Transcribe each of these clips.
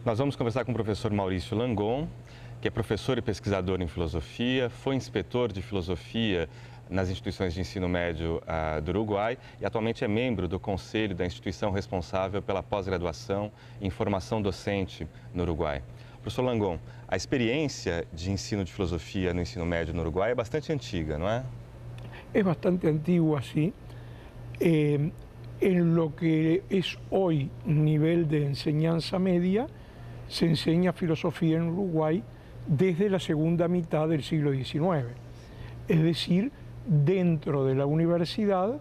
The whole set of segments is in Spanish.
Nós vamos conversar com o professor Maurício Langon, que é professor e pesquisador em filosofia, foi inspetor de filosofia nas instituições de ensino médio do Uruguai e atualmente é membro do conselho da instituição responsável pela pós-graduação em formação docente no Uruguai. Professor Langon, a experiência de ensino de filosofia no ensino médio no Uruguai é bastante antiga, não é? Es bastante antigua, sí. En lo que es hoy nivel de enseñanza media, se enseña filosofía en Uruguay desde la segunda mitad del siglo XIX. Es decir, dentro de la universidad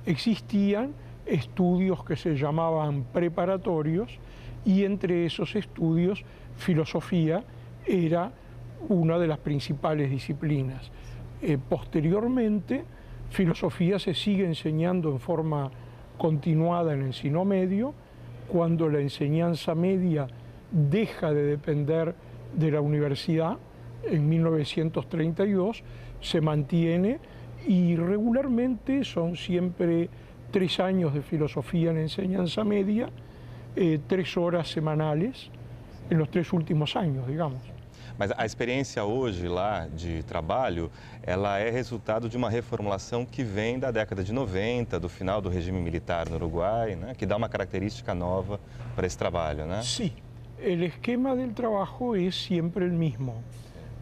existían estudios que se llamaban preparatorios y entre esos estudios filosofía era una de las principales disciplinas. Posteriormente, filosofía se sigue enseñando en forma continuada en el ensino medio. Cuando la enseñanza media deja de depender de la universidad, en 1932, se mantiene y regularmente son siempre 3 años de filosofía en enseñanza media, 3 horas semanales en los 3 últimos años, digamos. Mas a experiência hoje lá de trabalho, ela é resultado de uma reformulação que vem da década de 90, do final do regime militar no Uruguai, né, que dá uma característica nova para esse trabalho, né? Sí, el esquema del trabajo es siempre el mismo.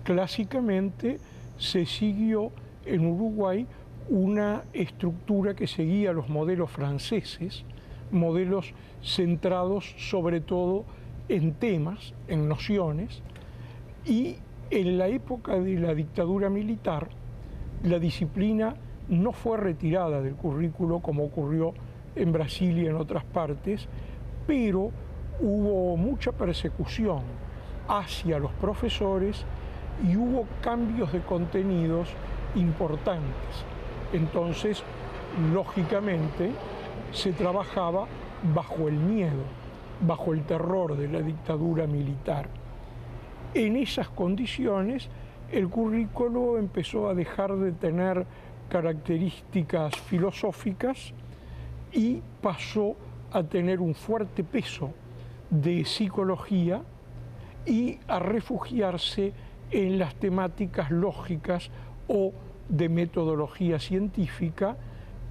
Clásicamente se siguió en Uruguay una estructura que seguía los modelos franceses, modelos centrados sobre todo en temas, en nociones, y en la época de la dictadura militar, la disciplina no fue retirada del currículo como ocurrió en Brasil y en otras partes, pero hubo mucha persecución hacia los profesores y hubo cambios de contenidos importantes. Entonces, lógicamente, se trabajaba bajo el miedo, bajo el terror de la dictadura militar. En esas condiciones, el currículo empezó a dejar de tener características filosóficas y pasó a tener un fuerte peso de psicología y a refugiarse en las temáticas lógicas o de metodología científica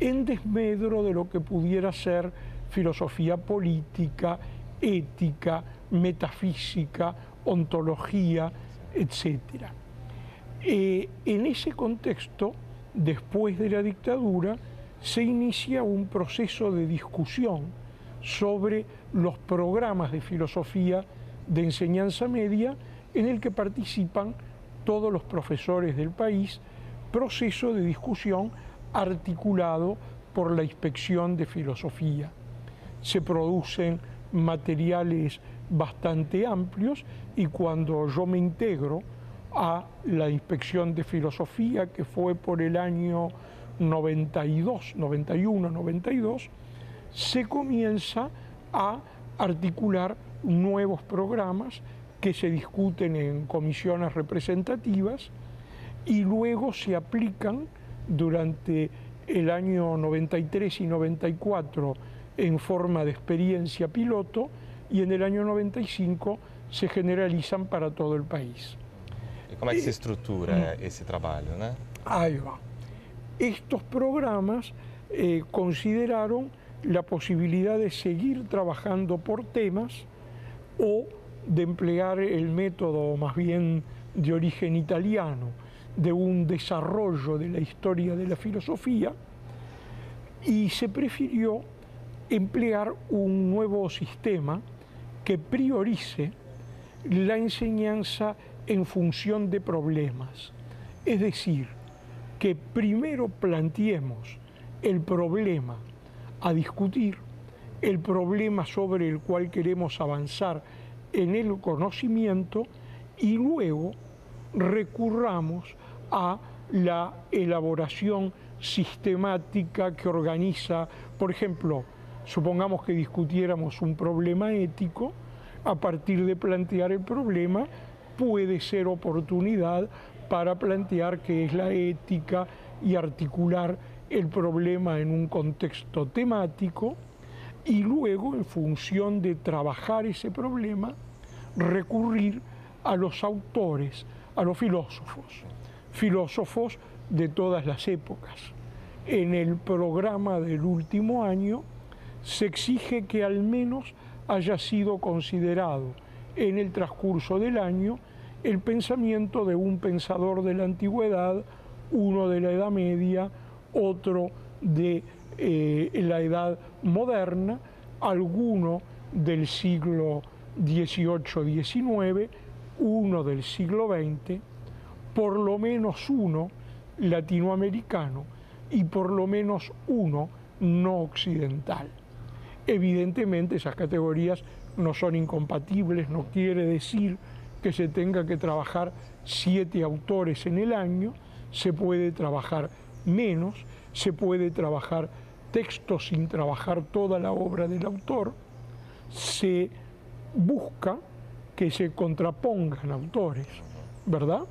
en desmedro de lo que pudiera ser filosofía política, ética, metafísica, ontología, etc. En ese contexto, después de la dictadura, se inicia un proceso de discusión sobre los programas de filosofía de enseñanza media en el que participan todos los profesores del país, proceso de discusión articulado por la Inspección de Filosofía. Se producen materiales bastante amplios y cuando yo me integro a la Inspección de Filosofía, que fue por el año 92, 91, 92, se comienza a articular nuevos programas que se discuten en comisiones representativas y luego se aplican durante el año 93 y 94 en forma de experiencia piloto y en el año 95 se generalizan para todo el país. E como é que se estrutura esse trabalho, né? Ahí va. Estos programas consideraron la posibilidad de seguir trabajando por temas o de emplear el método más bien de origen italiano, de un desarrollo de la historia de la filosofía, y se prefirió emplear un nuevo sistema que priorice la enseñanza en función de problemas. Es decir, que primero planteemos el problema a discutir, el problema sobre el cual queremos avanzar en el conocimiento y luego recurramos a la elaboración sistemática que organiza, por ejemplo, supongamos que discutiéramos un problema ético, a partir de plantear el problema puede ser oportunidad para plantear qué es la ética y articular el problema en un contexto temático y luego, en función de trabajar ese problema, recurrir a los autores, a los filósofos de todas las épocas. En el programa del último año se exige que al menos haya sido considerado en el transcurso del año el pensamiento de un pensador de la antigüedad, uno de la Edad Media, otro de la Edad Moderna, alguno del siglo XVIII-XIX, uno del siglo XX, por lo menos uno latinoamericano y por lo menos uno no occidental. Evidentemente esas categorías no son incompatibles, no quiere decir que se tenga que trabajar 7 autores en el año, se puede trabajar menos, se puede trabajar textos sin trabajar toda la obra del autor, se busca que se contrapongan autores, ¿verdad?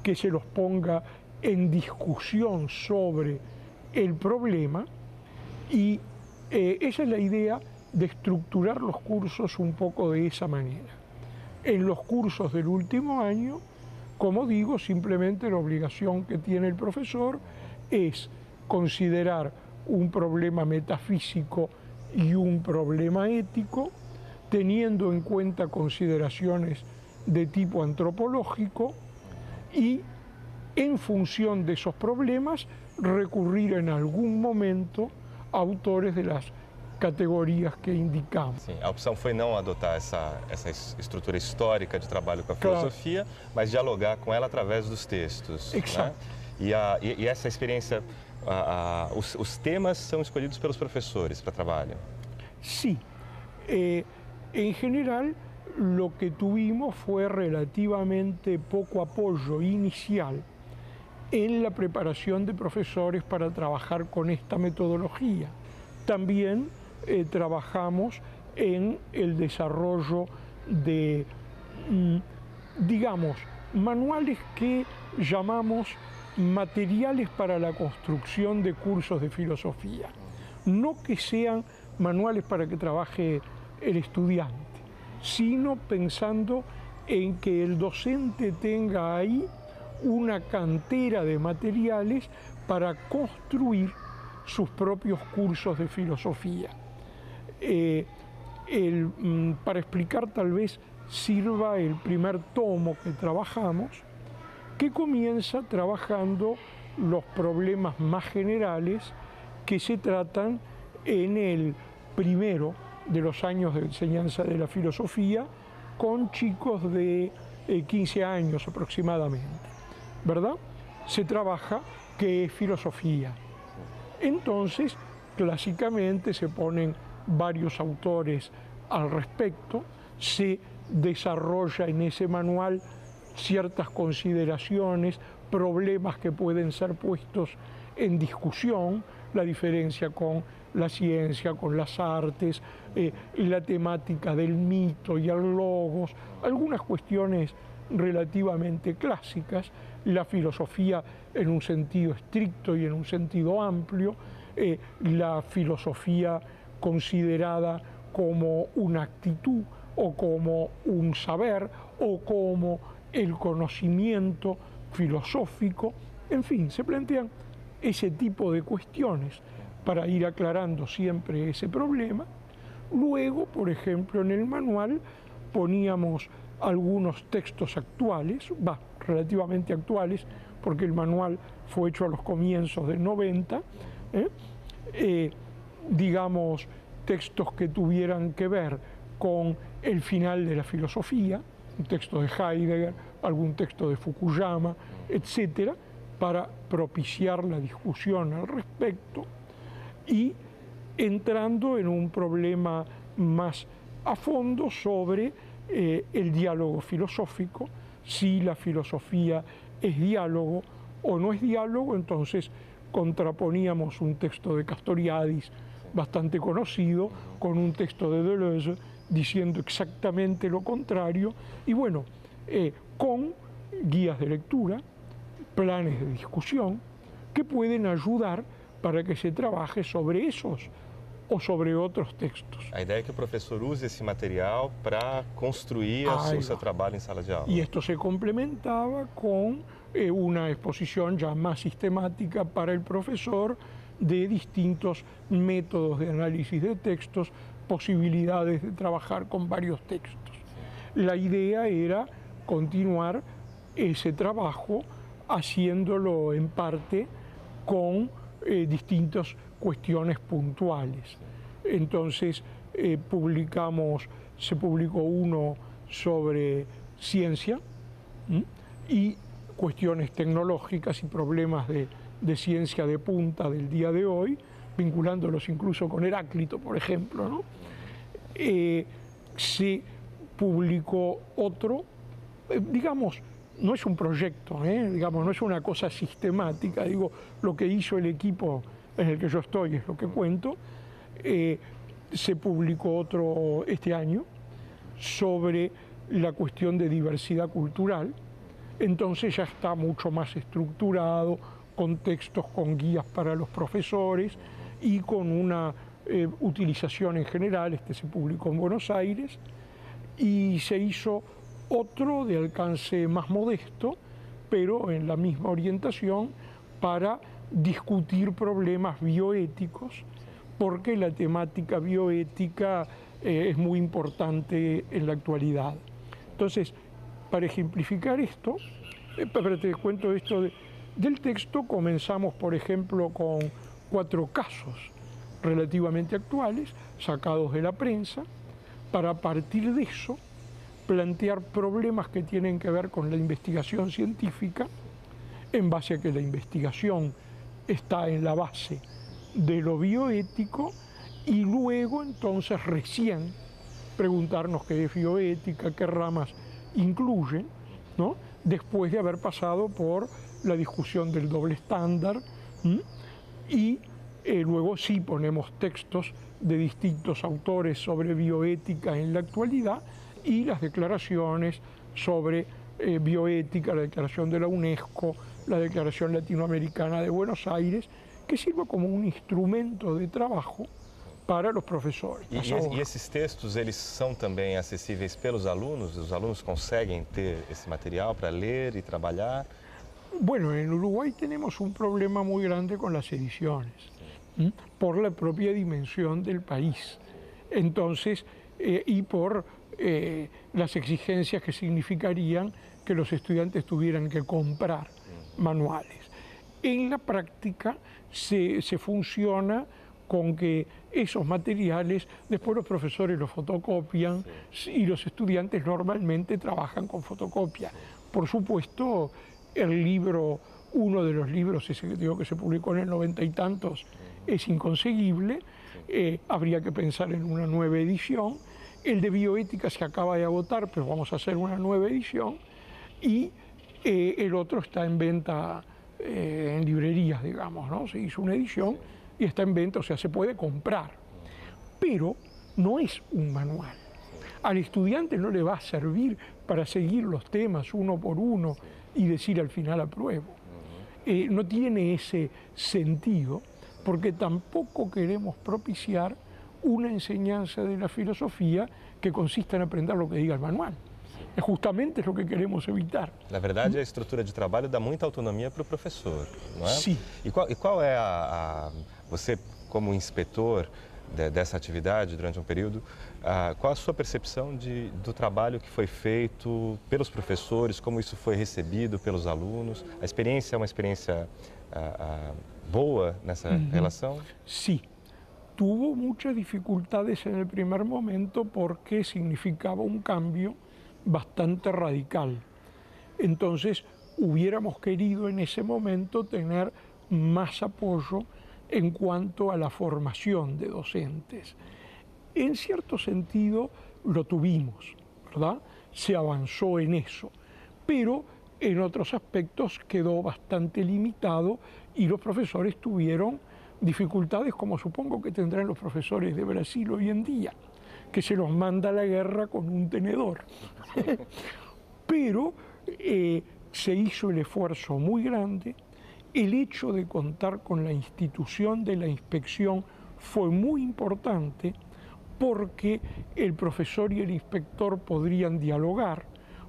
Que se los ponga en discusión sobre el problema y esa es la idea de estructurar los cursos un poco de esa manera. En los cursos del último año, como digo, simplemente la obligación que tiene el profesor es considerar un problema metafísico y un problema ético, teniendo en cuenta consideraciones de tipo antropológico y en función de esos problemas recurrir en algún momento a autores de las categorias que indicamos. Sim, a opção foi não adotar essa estrutura histórica de trabalho com a filosofia, mas dialogar com ela através dos textos. Exato. Né? E essa experiência, os temas são escolhidos pelos professores para trabalho? Sí. En general, lo que tuvimos fue relativamente poco apoyo inicial en la preparación de profesores para trabajar con esta metodología. También trabajamos en el desarrollo de, digamos, manuales que llamamos materiales para la construcción de cursos de filosofía. No que sean manuales para que trabaje el estudiante, sino pensando en que el docente tenga ahí una cantera de materiales para construir sus propios cursos de filosofía. Para explicar tal vez sirva el primer tomo que trabajamos, que comienza trabajando los problemas más generales que se tratan en el primero de los años de enseñanza de la filosofía con chicos de 15 años aproximadamente, ¿verdad? Se trabaja qué es filosofía. Entonces, clásicamente se ponen varios autores al respecto, se desarrolla en ese manual ciertas consideraciones, problemas que pueden ser puestos en discusión, la diferencia con la ciencia, con las artes, la temática del mito y el logos, algunas cuestiones relativamente clásicas, la filosofía en un sentido estricto y en un sentido amplio, la filosofía considerada como una actitud o como un saber o como el conocimiento filosófico, en fin, se plantean ese tipo de cuestiones para ir aclarando siempre ese problema. Luego, por ejemplo, en el manual poníamos algunos textos actuales, relativamente actuales, porque el manual fue hecho a los comienzos del 90, digamos, textos que tuvieran que ver con el final de la filosofía, un texto de Heidegger, algún texto de Fukuyama, etcétera, para propiciar la discusión al respecto y entrando en un problema más a fondo sobre el diálogo filosófico, si la filosofía es diálogo o no es diálogo, entonces contraponíamos un texto de Castoriadis bastante conocido con un texto de Deleuze diciendo exactamente lo contrario y bueno, con guías de lectura, planes de discusión que pueden ayudar para que se trabaje sobre esos o sobre otros textos. A ideia é que o professor use esse material para construir o seu trabalho em sala de aula. Y esto se complementaba con una exposición ya más sistemática para el profesor de distintos métodos de análisis de textos, posibilidades de trabajar con varios textos. La idea era continuar ese trabajo haciéndolo en parte con distintas cuestiones puntuales. Entonces se publicó uno sobre ciencia y cuestiones tecnológicas y problemas de ciencia de punta del día de hoy, vinculándolos incluso con Heráclito, por ejemplo, ¿no? Se publicó otro, digamos, no es un proyecto, digamos, no es una cosa sistemática, digo, lo que hizo el equipo en el que yo estoy es lo que cuento. Se publicó otro este año sobre la cuestión de diversidad cultural, entonces ya está mucho más estructurado, con textos, con guías para los profesores y con una utilización en general. Este se publicó en Buenos Aires y se hizo otro de alcance más modesto, pero en la misma orientación, para discutir problemas bioéticos, porque la temática bioética es muy importante en la actualidad. Entonces, para ejemplificar esto, pero te cuento esto del texto, comenzamos, por ejemplo, con 4 casos relativamente actuales, sacados de la prensa, para partir de eso plantear problemas que tienen que ver con la investigación científica, en base a que la investigación está en la base de lo bioético, y luego entonces recién preguntarnos qué es bioética, qué ramas incluyen, ¿no? Después de haber pasado por la discusión del doble estándar, y luego sí ponemos textos de distintos autores sobre bioética en la actualidad y las declaraciones sobre bioética, la declaración de la UNESCO, la Declaración Latinoamericana de Buenos Aires, que sirva como un instrumento de trabajo para los profesores. E esses textos, eles são também acessíveis pelos alunos? Os alunos conseguem ter esse material para ler y trabalhar? Bueno, en Uruguay tenemos un problema muy grande con las ediciones, por la propia dimensión del país. Entonces, y por las exigencias que significarían que los estudiantes tuvieran que comprar manuales. En la práctica se funciona con que esos materiales después los profesores los fotocopian, y los estudiantes normalmente trabajan con fotocopia. Por supuesto, el libro, uno de los libros, ese que digo que se publicó en el 90 y tantos, es inconseguible, habría que pensar en una nueva edición. El de bioética se acaba de agotar, pero vamos a hacer una nueva edición, y el otro está en venta en librerías, digamos, ¿no? Se hizo una edición y está en venta, o sea, se puede comprar, pero no es un manual. Al estudiante no le va a servir para seguir los temas uno por uno y decir al final apruebo. No tiene ese sentido, porque tampoco queremos propiciar una enseñanza de la filosofía que consista en aprender lo que diga el manual. Justamente es lo que queremos evitar. Na verdade, a estrutura de trabalho dá muita autonomia para o professor, não é? Sim. E qual é você, como inspetor dessa atividade durante um período, qual a sua percepção do trabalho que foi feito pelos professores, como isso foi recebido pelos alunos? A experiência é uma experiência boa nessa relação? Sí. Tuvo muchas dificultades en el primer momento porque significaba un cambio bastante radical. Entonces, hubiéramos querido en ese momento tener más apoyo en cuanto a la formación de docentes. En cierto sentido lo tuvimos, ¿verdad? Se avanzó en eso, pero en otros aspectos quedó bastante limitado y los profesores tuvieron dificultades como supongo que tendrán los profesores de Brasil hoy en día, que se los manda a la guerra con un tenedor. Pero se hizo el esfuerzo muy grande. El hecho de contar con la institución de la inspección fue muy importante porque el profesor y el inspector podrían dialogar,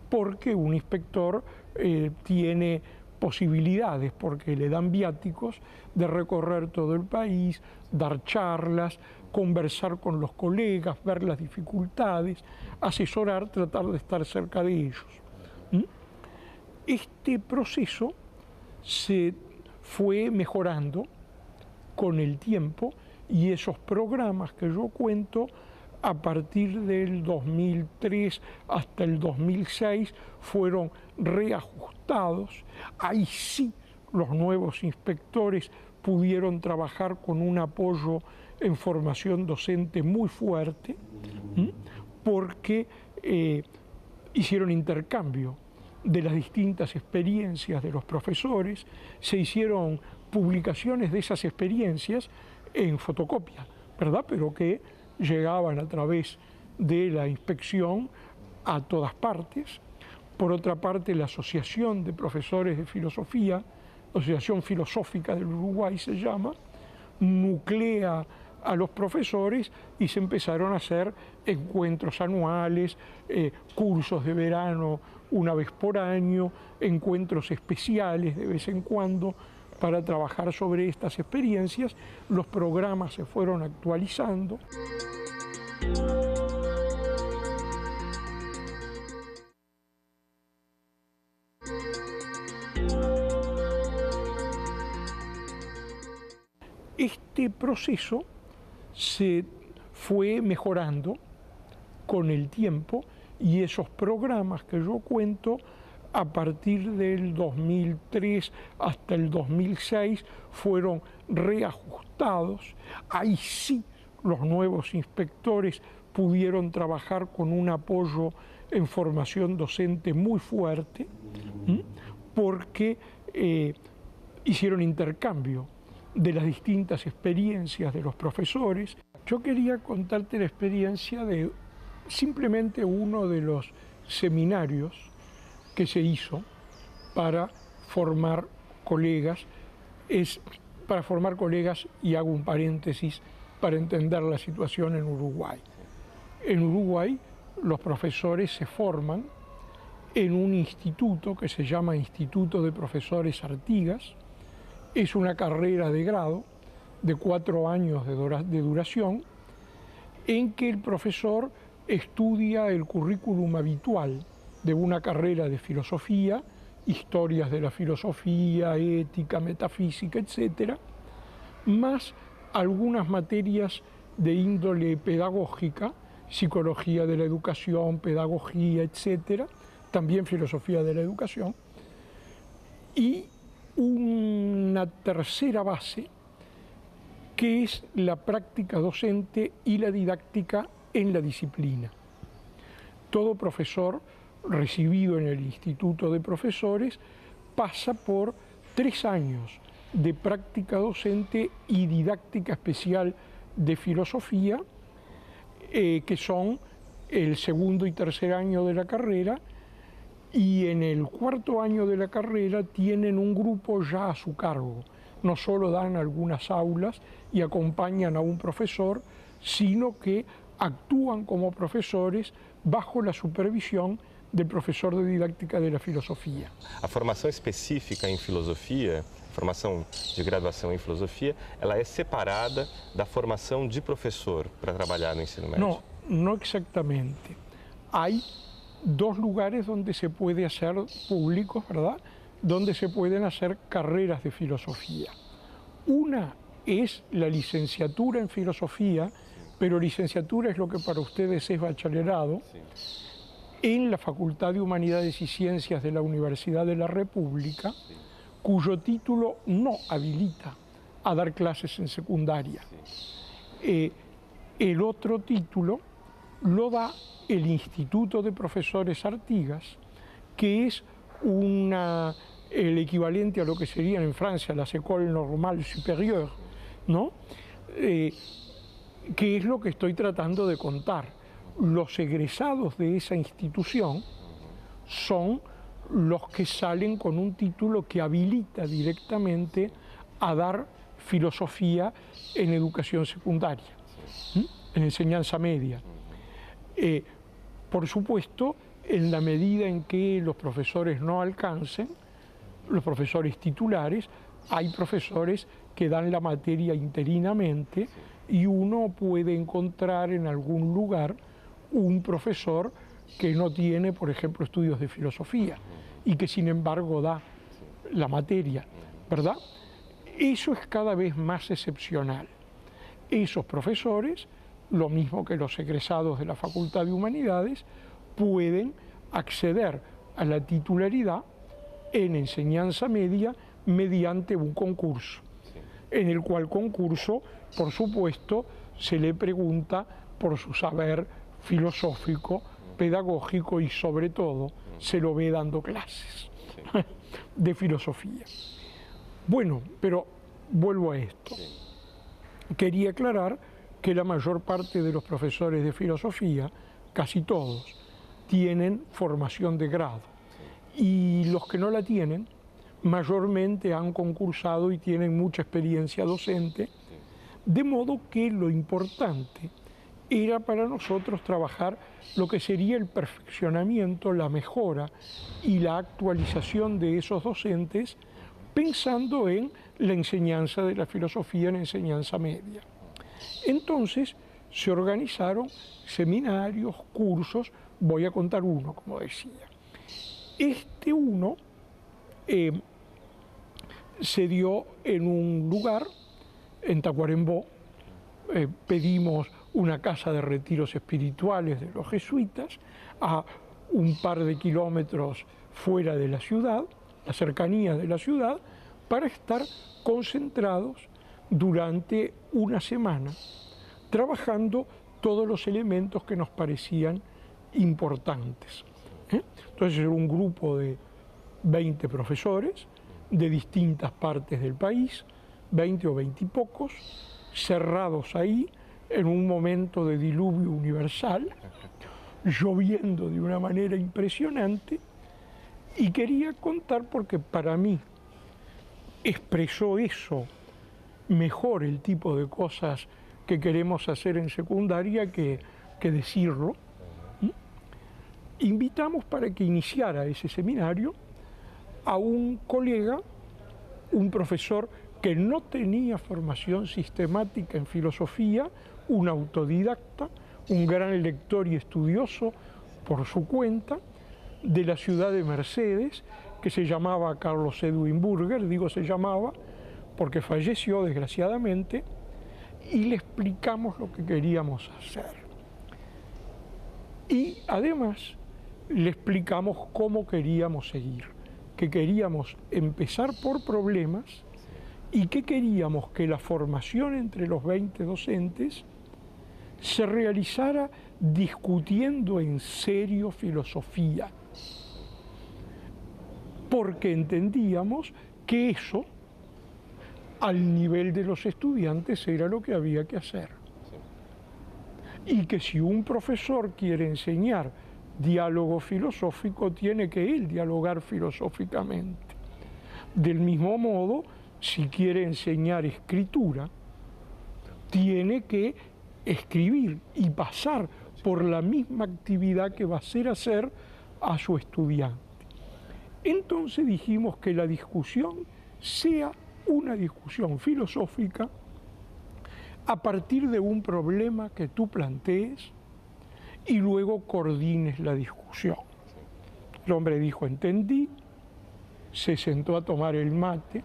porque un inspector tiene posibilidades, porque le dan viáticos de recorrer todo el país, dar charlas, conversar con los colegas, ver las dificultades, asesorar, tratar de estar cerca de ellos. Este proceso se fue mejorando con el tiempo y esos programas que yo cuento a partir del 2003 hasta el 2006 fueron reajustados. Ahí sí los nuevos inspectores pudieron trabajar con un apoyo en formación docente muy fuerte, porque hicieron intercambio de las distintas experiencias de los profesores, se hicieron publicaciones de esas experiencias en fotocopia, ¿verdad? Pero que llegaban a través de la inspección a todas partes. Por otra parte, la Asociación de Profesores de Filosofía, Asociación Filosófica del Uruguay se llama, nuclea a los profesores y se empezaron a hacer encuentros anuales, cursos de verano una vez por año, encuentros especiales de vez en cuando para trabajar sobre estas experiencias. Los programas se fueron actualizando. Este proceso se fue mejorando con el tiempo y esos programas que yo cuento a partir del 2003 hasta el 2006 fueron reajustados. Ahí sí los nuevos inspectores pudieron trabajar con un apoyo en formación docente muy fuerte, porque hicieron intercambio de las distintas experiencias de los profesores. Yo quería contarte la experiencia de simplemente uno de los seminarios que se hizo para formar colegas, y hago un paréntesis para entender la situación en Uruguay. En Uruguay los profesores se forman en un instituto que se llama Instituto de Profesores Artigas. Es una carrera de grado de 4 años de duración, en que el profesor estudia el currículum habitual de una carrera de filosofía, historias de la filosofía, ética, metafísica, etc., más algunas materias de índole pedagógica, psicología de la educación, pedagogía, etc., también filosofía de la educación, y una tercera base, que es la práctica docente y la didáctica en la disciplina. Todo profesor recibido en el Instituto de Profesores pasa por 3 años de práctica docente y didáctica especial de filosofía, que son el 2º y 3er año de la carrera, y en el 4º año de la carrera tienen un grupo ya a su cargo. No solo dan algunas aulas y acompañan a un profesor, sino que actúan como profesores bajo la supervisión del professor de didáctica de la filosofia. A formação específica em filosofia, formação de graduação em filosofia, ela é separada da formação de professor para trabalhar no ensino médio? No exactamente. Hay 2 lugares donde se puede hacer públicos, ¿verdad?, donde se pueden hacer carreras de filosofía. Una es la licenciatura en filosofía, pero licenciatura es lo que para ustedes es bachillerado, en la Facultad de Humanidades y Ciencias de la Universidad de la República, cuyo título no habilita a dar clases en secundaria. El otro título lo da el Instituto de Profesores Artigas, que es el equivalente a lo que serían en Francia las Écoles Normales Supérieures, ¿no? Que es lo que estoy tratando de contar. Los egresados de esa institución son los que salen con un título que habilita directamente a dar filosofía en educación secundaria, en enseñanza media. Por supuesto, en la medida en que los profesores no alcancen, los profesores titulares, hay profesores que dan la materia interinamente y uno puede encontrar en algún lugar un profesor que no tiene, por ejemplo, estudios de filosofía y que sin embargo da la materia, ¿verdad? Eso es cada vez más excepcional. Esos profesores, lo mismo que los egresados de la Facultad de Humanidades, pueden acceder a la titularidad en enseñanza media mediante un concurso, en el cual concurso, por supuesto, se le pregunta por su saber filosófico, pedagógico y sobre todo se lo ve dando clases de filosofía. Bueno, pero vuelvo a esto. Quería aclarar que la mayor parte de los profesores de filosofía, casi todos, tienen formación de grado y los que no la tienen mayormente han concursado y tienen mucha experiencia docente, de modo que lo importante era para nosotros trabajar lo que sería el perfeccionamiento, la mejora y la actualización de esos docentes, pensando en la enseñanza de la filosofía en enseñanza media. Entonces se organizaron seminarios, cursos, voy a contar uno, como decía. Este uno se dio en un lugar, en Tacuarembó. Pedimos una casa de retiros espirituales de los jesuitas a un par de kilómetros fuera de la ciudad, a cercanías de la ciudad, para estar concentrados durante una semana, trabajando todos los elementos que nos parecían importantes. Entonces era un grupo de 20 profesores de distintas partes del país, 20 o 20 y pocos, cerrados ahí en un momento de diluvio universal, lloviendo de una manera impresionante, y quería contar porque para mí expresó eso mejor el tipo de cosas que queremos hacer en secundaria que decirlo. Invitamos para que iniciara ese seminario a un colega, un profesor que no tenía formación sistemática en filosofía, un autodidacta, un gran lector y estudioso por su cuenta, de la ciudad de Mercedes, que se llamaba Carlos Edwin Burger, digo se llamaba, porque falleció desgraciadamente, y le explicamos lo que queríamos hacer. Y además le explicamos cómo queríamos seguir, que queríamos empezar por problemas y que queríamos que la formación entre los 20 docentes se realizara discutiendo en serio filosofía, porque entendíamos que eso, al nivel de los estudiantes, era lo que había que hacer. Y que si un profesor quiere enseñar diálogo filosófico, tiene que él dialogar filosóficamente. Del mismo modo, si quiere enseñar escritura, tiene que escribir y pasar por la misma actividad que va a hacer a su estudiante. Entonces dijimos que la discusión sea una discusión filosófica a partir de un problema que tú plantees y luego coordines la discusión. El hombre dijo, entendí, se sentó a tomar el mate,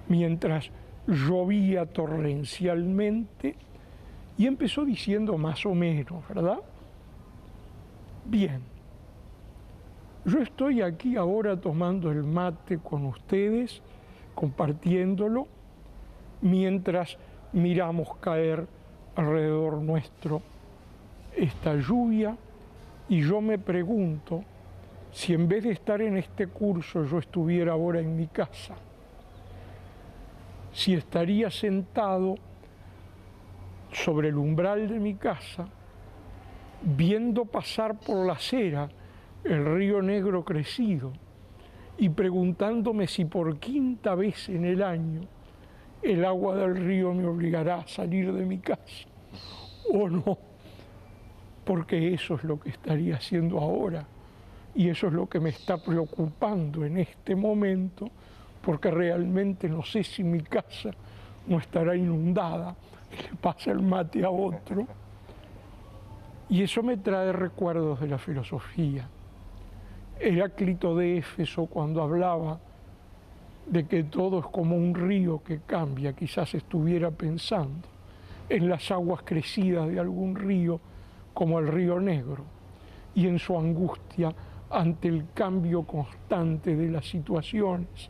mientras llovía torrencialmente, y empezó diciendo más o menos, ¿verdad? Bien, yo estoy aquí ahora tomando el mate con ustedes, compartiéndolo, mientras miramos caer alrededor nuestro esta lluvia, y yo me pregunto si en vez de estar en este curso yo estuviera ahora en mi casa, si estaría sentado sobre el umbral de mi casa, viendo pasar por la acera el río Negro crecido y preguntándome si por quinta vez en el año el agua del río me obligará a salir de mi casa o no, porque eso es lo que estaría haciendo ahora y eso es lo que me está preocupando en este momento, porque realmente no sé si mi casa no estará inundada y le pasa el mate a otro. Y eso me trae recuerdos de la filosofía. Heráclito de Éfeso, cuando hablaba de que todo es como un río que cambia, quizás estuviera pensando en las aguas crecidas de algún río como el río Negro y en su angustia ante el cambio constante de las situaciones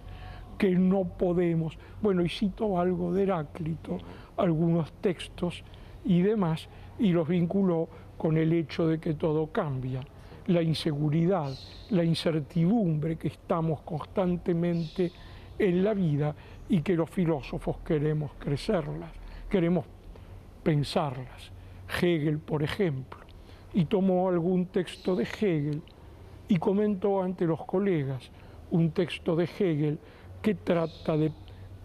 que no podemos. Bueno, y cito algo de Heráclito, algunos textos y demás, y los vinculó con el hecho de que todo cambia, la inseguridad, la incertidumbre que estamos constantemente en la vida y que los filósofos queremos crecerlas, queremos pensarlas. Hegel, por ejemplo, y tomó algún texto de Hegel y comentó ante los colegas un texto de Hegel que trata de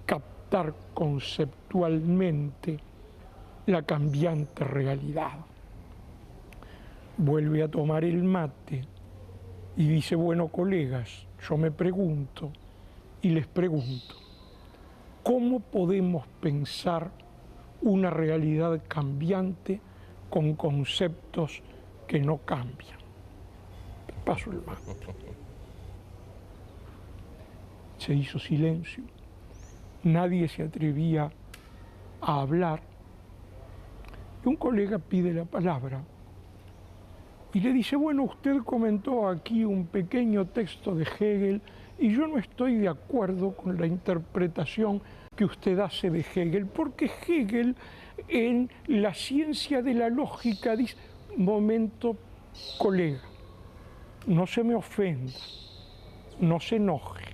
captar conceptualmente la cambiante realidad. Vuelve a tomar el mate y dice, bueno, colegas, yo me pregunto y les pregunto, ¿cómo podemos pensar una realidad cambiante con conceptos que no cambian? Paso el mate. Se hizo silencio, nadie se atrevía a hablar. Y un colega pide la palabra y le dice, bueno, usted comentó aquí un pequeño texto de Hegel y yo no estoy de acuerdo con la interpretación que usted hace de Hegel, porque Hegel en la ciencia de la lógica dice, momento, colega, no se me ofenda, no se enoje,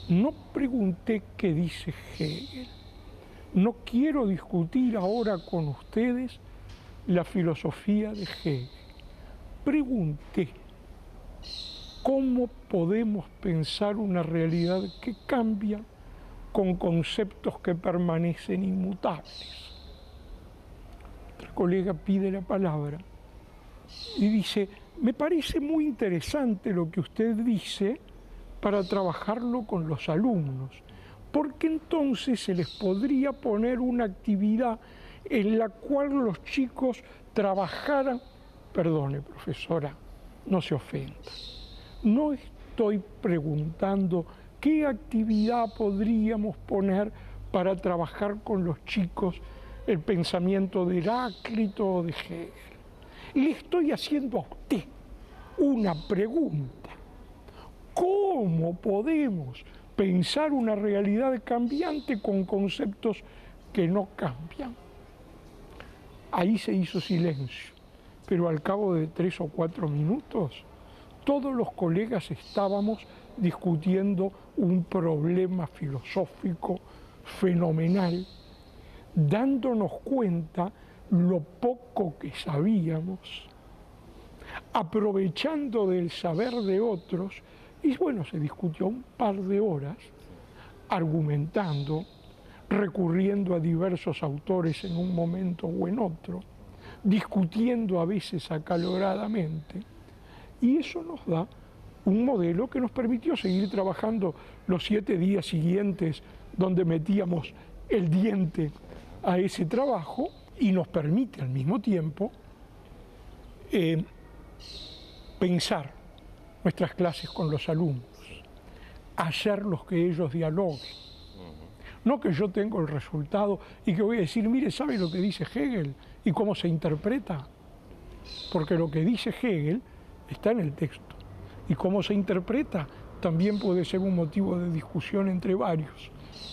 no pregunté qué dice Hegel, no quiero discutir ahora con ustedes la filosofía de Hegel, pregunté cómo podemos pensar una realidad que cambia con conceptos que permanecen inmutables. Otro colega pide la palabra y dice, me parece muy interesante lo que usted dice para trabajarlo con los alumnos, porque entonces se les podría poner una actividad en la cual los chicos trabajaran. Perdone, profesora, no se ofenda. No estoy preguntando qué actividad podríamos poner para trabajar con los chicos el pensamiento de Heráclito o de Hegel. Le estoy haciendo a usted una pregunta. ¿Cómo podemos pensar una realidad cambiante con conceptos que no cambian? Ahí se hizo silencio, pero al cabo de 3 o 4 minutos, todos los colegas estábamos discutiendo un problema filosófico fenomenal, dándonos cuenta lo poco que sabíamos, aprovechando del saber de otros, y bueno, se discutió un par de horas, argumentando, recurriendo a diversos autores en un momento o en otro, discutiendo a veces acaloradamente, y eso nos da un modelo que nos permitió seguir trabajando los 7 días siguientes donde metíamos el diente a ese trabajo y nos permite al mismo tiempo pensar nuestras clases con los alumnos, hacerlos que ellos dialoguen. No que yo tengo el resultado y que voy a decir, mire, ¿sabe lo que dice Hegel y cómo se interpreta? Porque lo que dice Hegel está en el texto. Y cómo se interpreta también puede ser un motivo de discusión entre varios,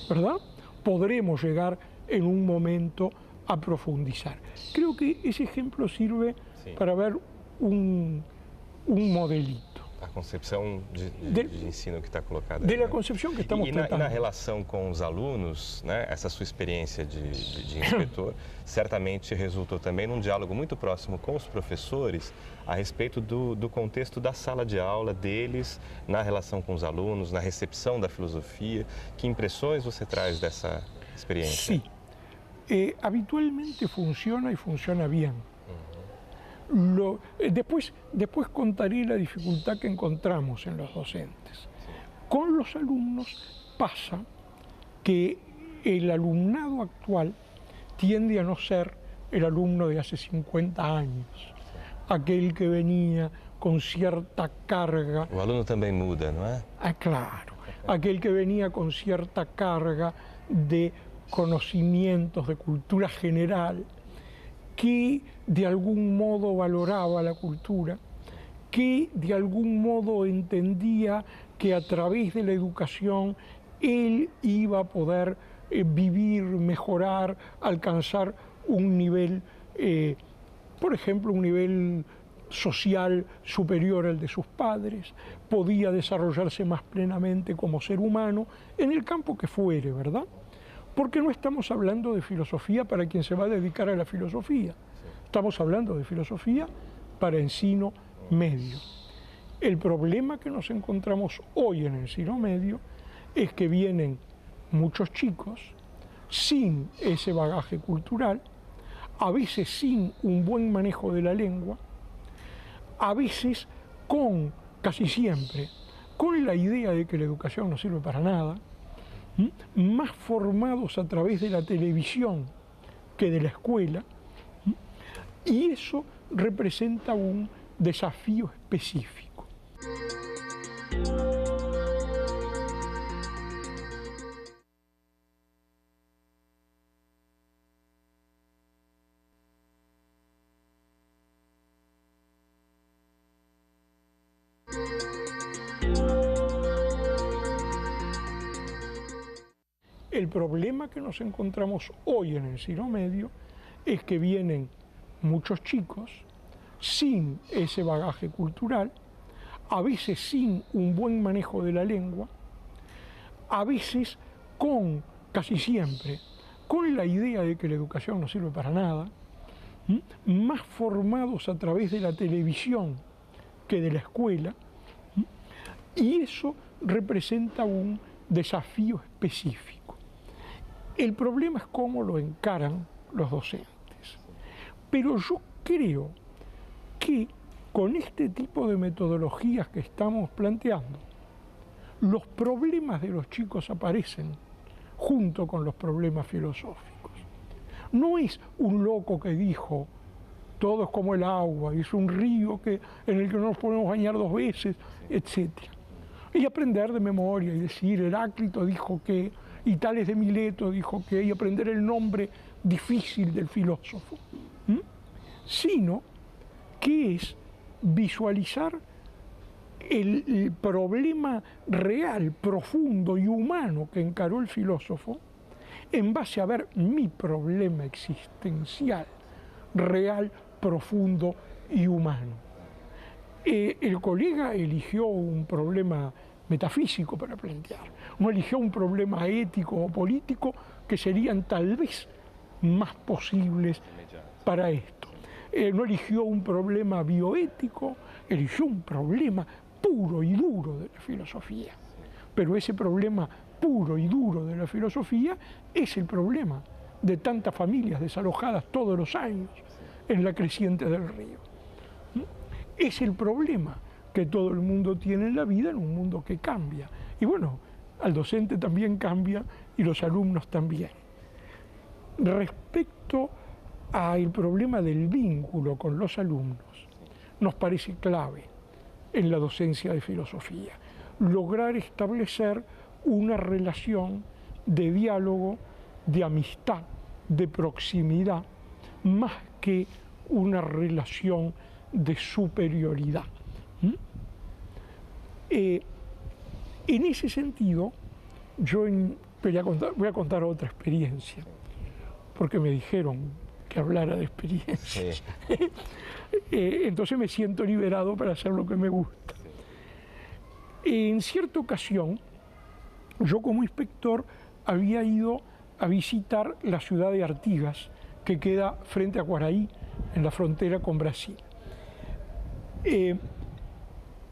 ¿verdad? Podremos llegar en un momento a profundizar. Creo que ese ejemplo sirve para ver un modelito. A concepção de ensino que está colocada. Da concepção que estamos tratando. E na relação com os alunos, né, essa sua experiência de inspetor, certamente resultou também num diálogo muito próximo com os professores a respeito do contexto da sala de aula deles, na relação com os alunos, na recepção da filosofia. Que impressões você traz experiencia. Sí, habitualmente funciona y funciona bien. Después contaré la dificultad que encontramos en los docentes. Con los alumnos pasa que el alumnado actual tiende a no ser el alumno de hace 50 años, aquel que venía con cierta carga. O aluno também muda, não é? Claro, aquel que venía con cierta carga de conocimientos, de cultura general, que de algún modo valoraba la cultura, que de algún modo entendía que a través de la educación él iba a poder vivir, mejorar, alcanzar un nivel, por ejemplo, un nivel social superior al de sus padres, podía desarrollarse más plenamente como ser humano en el campo que fuere, ¿verdad? Porque no estamos hablando de filosofía para quien se va a dedicar a la filosofía, estamos hablando de filosofía para encino medio. El problema que nos encontramos hoy en encino medio es que vienen muchos chicos sin ese bagaje cultural, a veces sin un buen manejo de la lengua, a veces casi siempre, con la idea de que la educación no sirve para nada, más formados a través de la televisión que de la escuela, y eso representa un desafío específico. El problema que nos encontramos hoy en encino medio es que vienen muchos chicos sin ese bagaje cultural, a veces sin un buen manejo de la lengua, a veces casi siempre, con la idea de que la educación no sirve para nada, más formados a través de la televisión que de la escuela, y eso representa un desafío específico. El problema es cómo lo encaran los docentes. Pero yo creo que con este tipo de metodologías que estamos planteando, los problemas de los chicos aparecen junto con los problemas filosóficos. No es un loco que dijo, todo es como el agua, es un río en el que no nos podemos bañar 2 veces, etc. Y aprender de memoria y decir, Heráclito dijo que, y Tales de Mileto dijo que, y aprender el nombre difícil del filósofo, sino que es visualizar el problema real, profundo y humano que encaró el filósofo en base a ver mi problema existencial, real, profundo y humano. El colega eligió un problema metafísico para plantear, no eligió un problema ético o político que serían tal vez más posibles para esto. No eligió un problema bioético, eligió un problema puro y duro de la filosofía. Pero ese problema puro y duro de la filosofía es el problema de tantas familias desalojadas todos los años en la creciente del río. Es el problema que todo el mundo tiene en la vida, en un mundo que cambia. Y bueno, al docente también cambia y los alumnos también. Respecto al problema del vínculo con los alumnos, nos parece clave en la docencia de filosofía lograr establecer una relación de diálogo, de amistad, de proximidad, más que una relación de superioridad. En ese sentido, yo voy a contar otra experiencia, porque me dijeron que hablara de experiencias. Sí. Entonces me siento liberado para hacer lo que me gusta. En cierta ocasión, yo como inspector había ido a visitar la ciudad de Artigas, que queda frente a Quaraí, en la frontera con Brasil.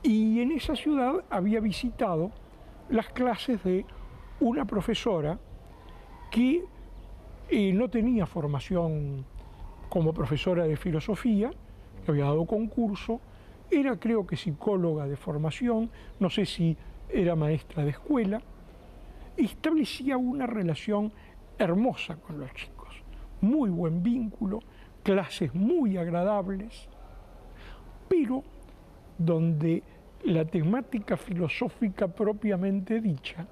Y en esa ciudad había visitado las clases de una profesora que no tenía formación como profesora de filosofía, que había dado concurso, era creo que psicóloga de formación, no sé si era maestra de escuela, y establecía una relación hermosa con los chicos, muy buen vínculo, clases muy agradables, pero donde la temática filosófica propiamente dicha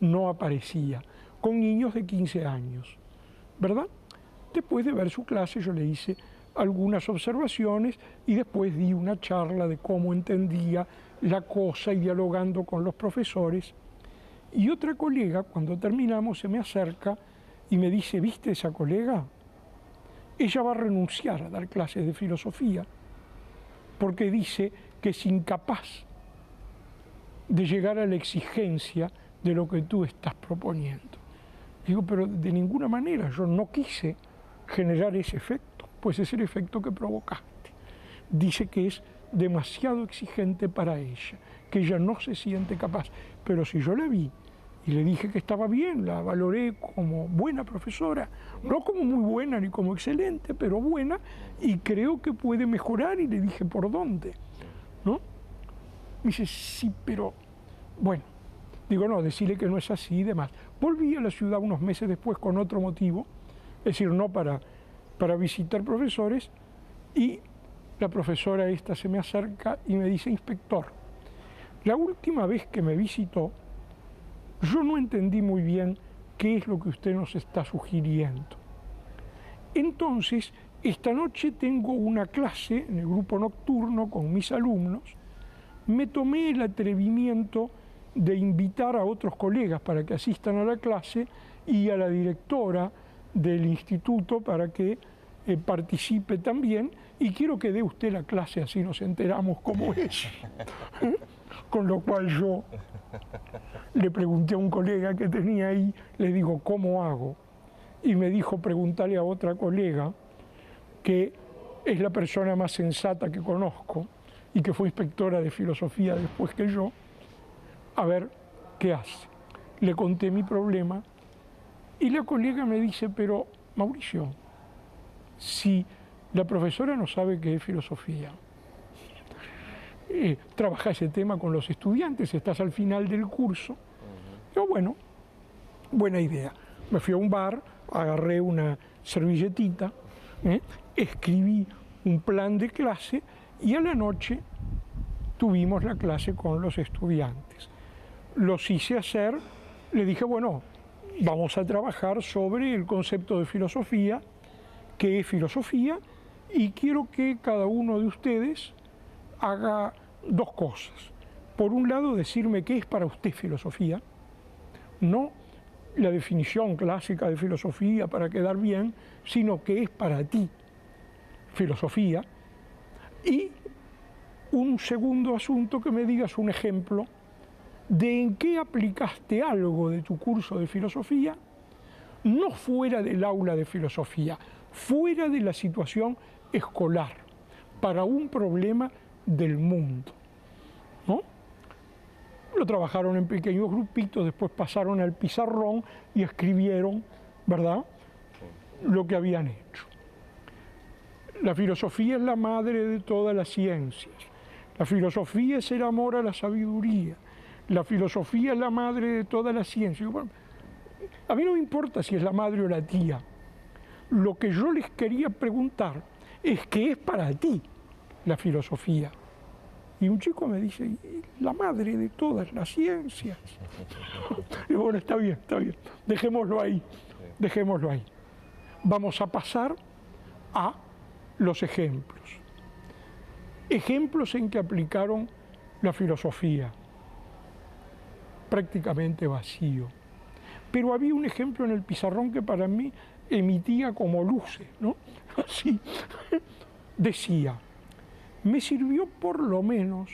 no aparecía, con niños de 15 años, ¿verdad? Después de ver su clase yo le hice algunas observaciones y después di una charla de cómo entendía la cosa y dialogando con los profesores. Y otra colega, cuando terminamos, se me acerca y me dice, ¿viste esa colega? Ella va a renunciar a dar clases de filosofía porque dice que es incapaz de llegar a la exigencia de lo que tú estás proponiendo. Digo, pero de ninguna manera, yo no quise generar ese efecto, pues es el efecto que provocaste. Dice que es demasiado exigente para ella, que ella no se siente capaz. Pero si yo la vi y le dije que estaba bien, la valoré como buena profesora, no como muy buena ni como excelente, pero buena, y creo que puede mejorar, y le dije, ¿por dónde? ¿No? Me dice, sí, pero bueno. Digo, no, decirle que no es así y demás. Volví a la ciudad unos meses después con otro motivo, es decir, no para visitar profesores, y la profesora esta se me acerca y me dice, inspector, la última vez que me visitó, yo no entendí muy bien qué es lo que usted nos está sugiriendo. Entonces, esta noche tengo una clase en el grupo nocturno con mis alumnos, me tomé el atrevimiento de invitar a otros colegas para que asistan a la clase y a la directora del instituto para que participe también, y quiero que dé usted la clase, así nos enteramos cómo es. Con lo cual yo le pregunté a un colega que tenía ahí, le digo, ¿cómo hago? Y me dijo, preguntarle a otra colega, que es la persona más sensata que conozco y que fue inspectora de filosofía después que yo, a ver qué hace. Le conté mi problema y la colega me dice, pero Mauricio, si la profesora no sabe qué es filosofía, trabaja ese tema con los estudiantes, estás al final del curso. Yo, bueno, buena idea. Me fui a un bar, agarré una servilletita, escribí un plan de clase y a la noche tuvimos la clase con los estudiantes. Los hice hacer, le dije, bueno, vamos a trabajar sobre el concepto de filosofía, qué es filosofía, y quiero que cada uno de ustedes haga dos cosas. Por un lado, decirme qué es para usted filosofía, no la definición clásica de filosofía para quedar bien, sino qué es para ti filosofía. Y un segundo asunto, que me digas un ejemplo de en qué aplicaste algo de tu curso de filosofía, no fuera del aula de filosofía, fuera de la situación escolar, para un problema del mundo, ¿no? Lo trabajaron en pequeños grupitos, después pasaron al pizarrón y escribieron, ¿verdad?, lo que habían hecho. La filosofía es la madre de todas las ciencias. La filosofía es el amor a la sabiduría. La filosofía es la madre de todas las ciencias. Bueno, a mí no me importa si es la madre o la tía. Lo que yo les quería preguntar es qué es para ti la filosofía. Y un chico me dice, la madre de todas las ciencias. Y bueno, está bien, dejémoslo ahí, dejémoslo ahí. Vamos a pasar a los ejemplos. Ejemplos en que aplicaron la filosofía. Prácticamente vacío. Pero había un ejemplo en el pizarrón que para mí emitía como luces, ¿no? Así. Decía, me sirvió por lo menos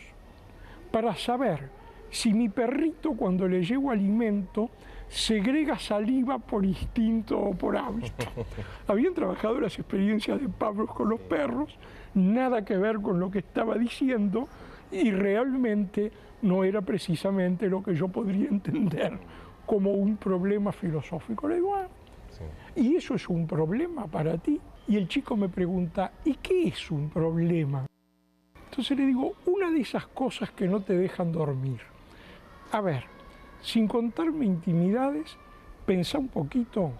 para saber si mi perrito, cuando le llevo alimento, segrega saliva por instinto o por hábito. Habían trabajado las experiencias de Pavlov con los perros, nada que ver con lo que estaba diciendo, y realmente no era precisamente lo que yo podría entender como un problema filosófico. Le digo, Sí. Y eso es un problema para ti. Y el chico me pregunta, ¿y qué es un problema? Entonces le digo, una de esas cosas que no te dejan dormir. A ver, sin contarme intimidades, pensá un poquito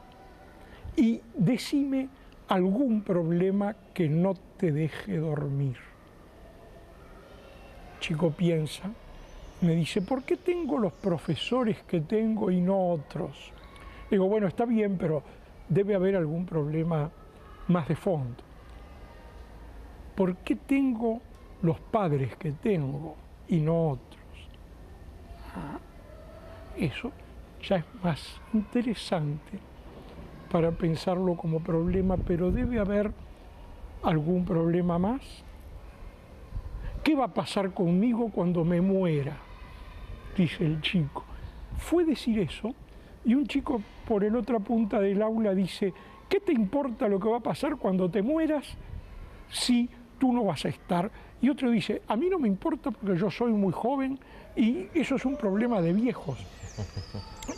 y decime algún problema que no te deje dormir. El chico piensa, me dice, ¿por qué tengo los profesores que tengo y no otros? Digo, bueno, está bien, pero debe haber algún problema más de fondo. ¿Por qué tengo los padres que tengo y no otros? Eso ya es más interesante para pensarlo como problema, pero debe haber algún problema más. ¿Qué va a pasar conmigo cuando me muera? Dice el chico. Fue decir eso y un chico por la otra punta del aula dice, ¿qué te importa lo que va a pasar cuando te mueras si tú no vas a estar? Y otro dice, a mí no me importa porque yo soy muy joven y eso es un problema de viejos.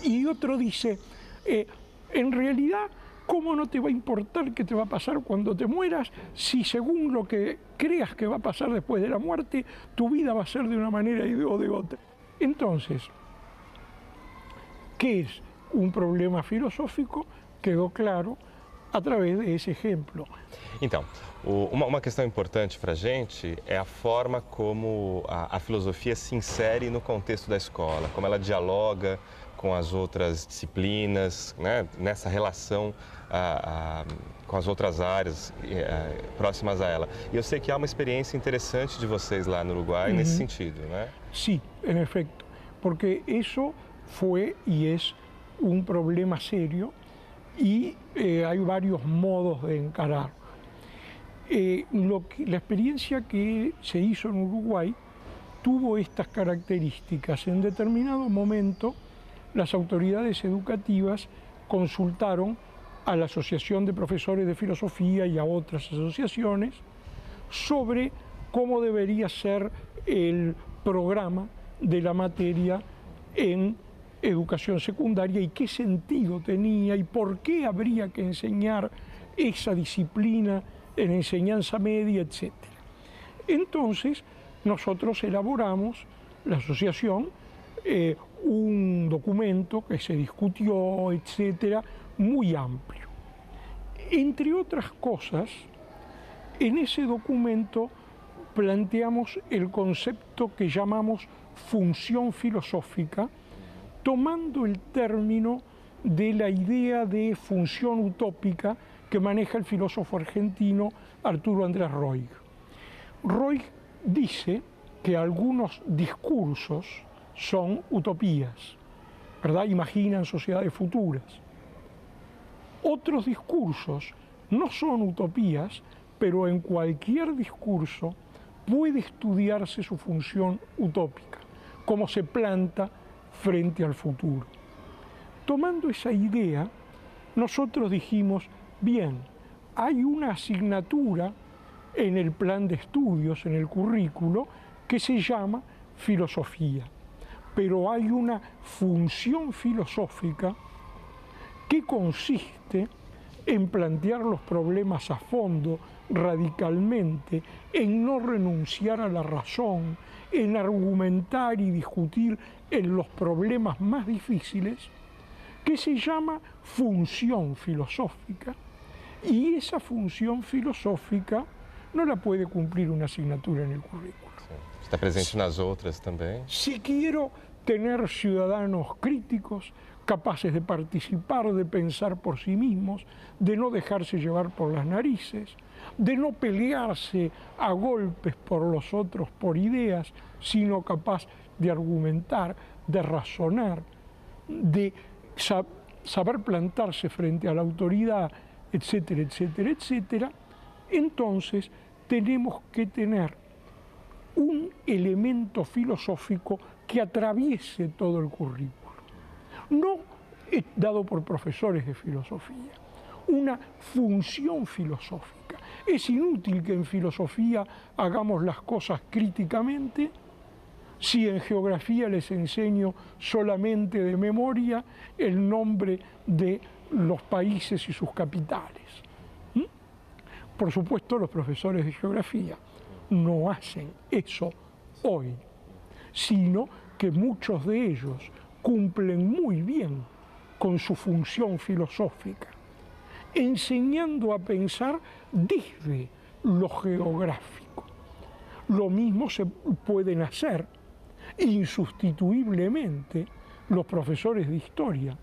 Y otro dice, en realidad, ¿cómo no te va a importar qué te va a pasar cuando te mueras si según lo que creas que va a pasar después de la muerte, tu vida va a ser de una manera o de otra? Entonces, ¿qué es un problema filosófico? Quedó claro a través de esse exemplo. Então, uma questão importante para a gente é a forma como a filosofia se insere no contexto da escola, como ela dialoga com as outras disciplinas, né, nessa relação com as outras áreas próximas a ela. E eu sei que há uma experiência interessante de vocês lá no Uruguai nesse sentido, né? Sí, en efecto, porque eso fue y es un problema serio y hay varios modos de encararlo. La experiencia que se hizo en Uruguay tuvo estas características. En determinado momento, las autoridades educativas consultaron a la Asociación de Profesores de Filosofía y a otras asociaciones sobre cómo debería ser el programa de la materia en educación secundaria y qué sentido tenía y por qué habría que enseñar esa disciplina en enseñanza media, etc. Entonces, nosotros elaboramos, la asociación, un documento que se discutió, etcétera, muy amplio. Entre otras cosas, en ese documento planteamos el concepto que llamamos función filosófica, tomando el término de la idea de función utópica que maneja el filósofo argentino Arturo Andrés Roig. Roig dice que algunos discursos son utopías, ¿verdad? Imaginan sociedades futuras. Otros discursos no son utopías, pero en cualquier discurso puede estudiarse su función utópica, cómo se planta frente al futuro. Tomando esa idea, nosotros dijimos, bien, hay una asignatura en el plan de estudios, en el currículo, que se llama filosofía, pero hay una función filosófica que consiste en plantear los problemas a fondo, radicalmente, en no renunciar a la razón, en argumentar y discutir en los problemas más difíciles, que se llama función filosófica, y esa función filosófica no la puede cumplir una asignatura en el currículo. Está presente en las otras también. Si quiero tener ciudadanos críticos, capaces de participar, de pensar por sí mismos, de no dejarse llevar por las narices, de no pelearse a golpes por los otros por ideas, sino capaz de argumentar, de razonar, de saber plantarse frente a la autoridad, etcétera, etcétera, etcétera, entonces tenemos que tener un elemento filosófico que atraviese todo el currículo. No dado por profesores de filosofía, una función filosófica. Es inútil que en filosofía hagamos las cosas críticamente si en geografía les enseño solamente de memoria el nombre de los países y sus capitales. Por supuesto, los profesores de geografía no hacen eso hoy, sino que muchos de ellos cumplen muy bien con su función filosófica, enseñando a pensar desde lo geográfico. Lo mismo se pueden hacer insustituiblemente los profesores de historia,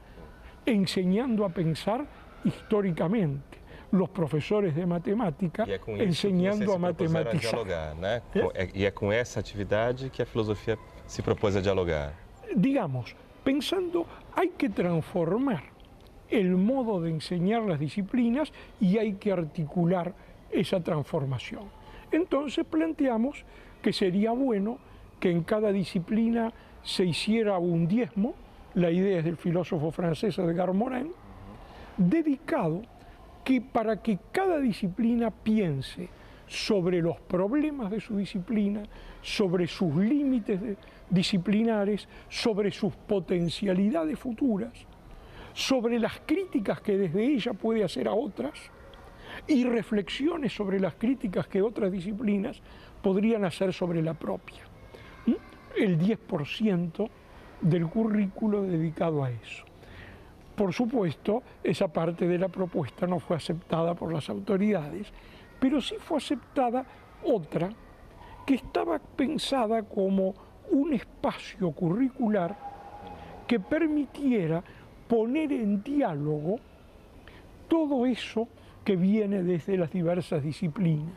enseñando a pensar históricamente, los profesores de matemática enseñando a matematizar. E é com essa atividade que a filosofia se propôs a dialogar. Digamos, pensando, hay que transformar el modo de enseñar las disciplinas y hay que articular esa transformación. Entonces planteamos que sería bueno que en cada disciplina se hiciera un diezmo, la idea es del filósofo francés Edgar Morin, dedicado para que cada disciplina piense sobre los problemas de su disciplina, sobre sus límites disciplinares, sobre sus potencialidades futuras, sobre las críticas que desde ella puede hacer a otras y reflexiones sobre las críticas que otras disciplinas podrían hacer sobre la propia. El 10% del currículo dedicado a eso. Por supuesto, esa parte de la propuesta no fue aceptada por las autoridades, pero sí fue aceptada otra que estaba pensada como un espacio curricular que permitiera poner en diálogo todo eso que viene desde las diversas disciplinas.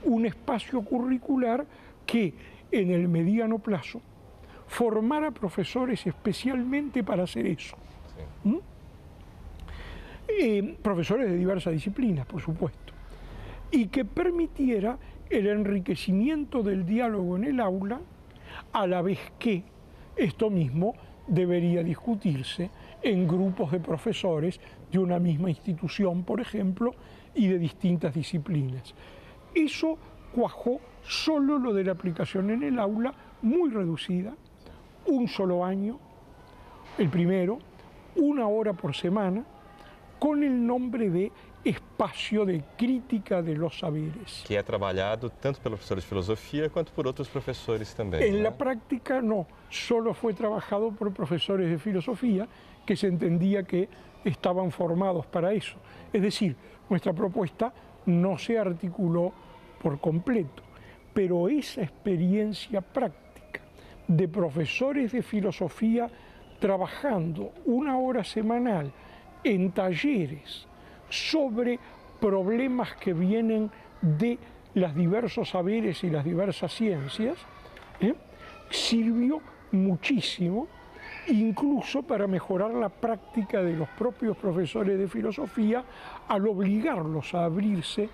Un espacio curricular que en el mediano plazo formara profesores especialmente para hacer eso. Profesores de diversas disciplinas, por supuesto, y que permitiera el enriquecimiento del diálogo en el aula, a la vez que esto mismo debería discutirse en grupos de profesores de una misma institución, por ejemplo, y de distintas disciplinas. Eso cuajó solo lo de la aplicación en el aula, muy reducida, un solo año, el primero, 1 hora por semana, con el nombre de Espacio de Crítica de los Saberes. Que é trabalhado tanto pelos professores de filosofia quanto por outros professores também. En la práctica no, solo fue trabajado por profesores de filosofía que se entendía que estaban formados para eso. Es decir, nuestra propuesta no se articuló por completo, pero esa experiencia práctica de profesores de filosofía trabajando 1 hora semanal en talleres sobre problemas que vienen de los diversos saberes y las diversas ciencias, sirvió muchísimo, incluso para mejorar la práctica de los propios profesores de filosofía al obligarlos a abrirse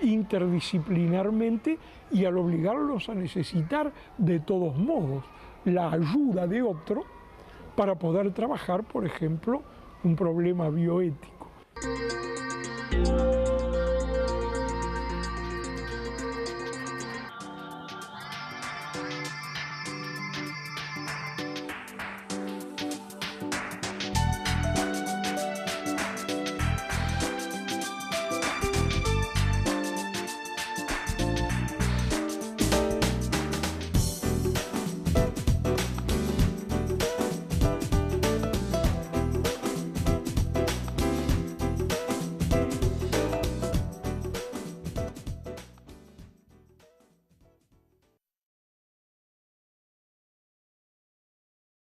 interdisciplinarmente y al obligarlos a necesitar de todos modos la ayuda de otro para poder trabajar, por ejemplo, un problema bioético.